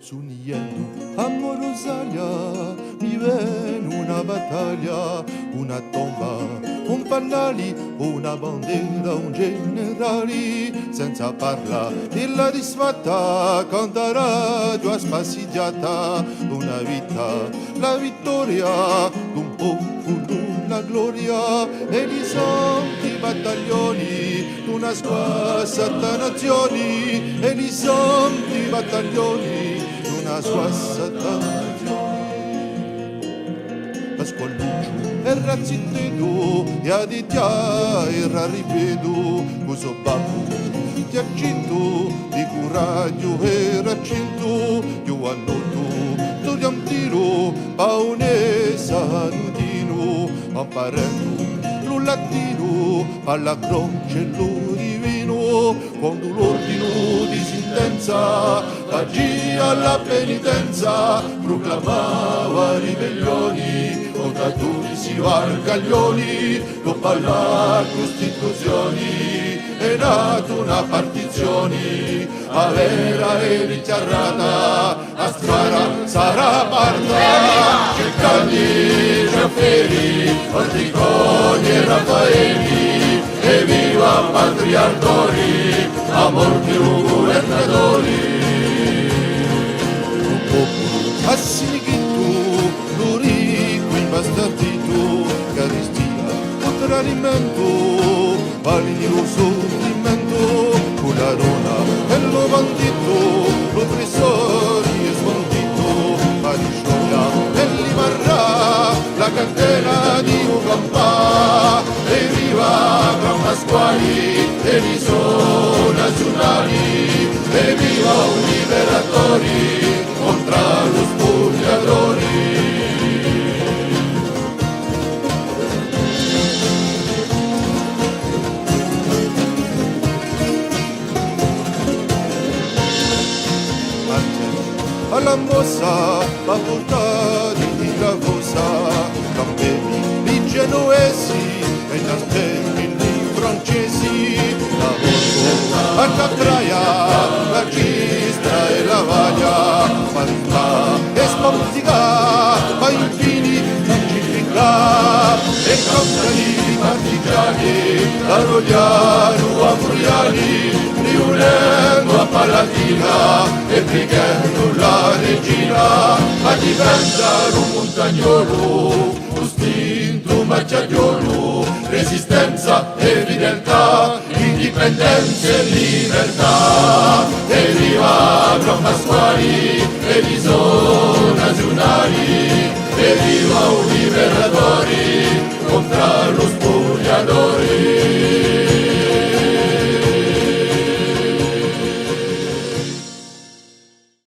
Suniendo amo Rosalia, mi ven una battaglia, una tomba, un pannali, una bandiera, un generali, senza parla, la disfatta, canta radio spassigliata, una vita, la vittoria, un popolo, la gloria, e gli santi battaglioni, una squassata nazioni, e gli santi battaglioni, una squassata nazioni. Pasqualuccio era zittedo, e aditya era ripeto, questo babbo ti accinto, di coraggio era cento, io annoto, togliam tiro, paone sanutino, amparendo lo latino, alla croce lo divino, quando l'ordino di sentenza, agì alla penitenza, proclamava ribellioni, votatori si varcaglioni, dopo alla Costituzione, è nata una partizione, a vera e richiarrata, a strada sarà parta, cercando Giafferi, Orticoni e Raffaeli, e viva patriarcori, a molti governatori. Un popolo assinichito, lo ricco imbastardito, caristia, contrarimento, validi lo sottimento, con la donna e lo bandito, l'oppressore è sbandito, pariscioia e li marrà, la catena di Ugampà, e viva Gran Pasquali, e vi sono nazionali, e viva un liberatori, contro lo spogliatori. Alla mossa va portare la cosa, campioni i genovesi e i nastelli i francesi, la voce a Capraia, la cistra e la vaglia, parità e spamuzzica, ma infine non ci finga, e campani partigiani, da Rogliano a Friuli, riunendo a Palatina e pregando la regina a diventare un montagnolo, un stinto macciaiolo, resistenza e fedeltà, indipendenza e libertà, e viva Gran Pasquali e i nazionali, e viva un liberatore.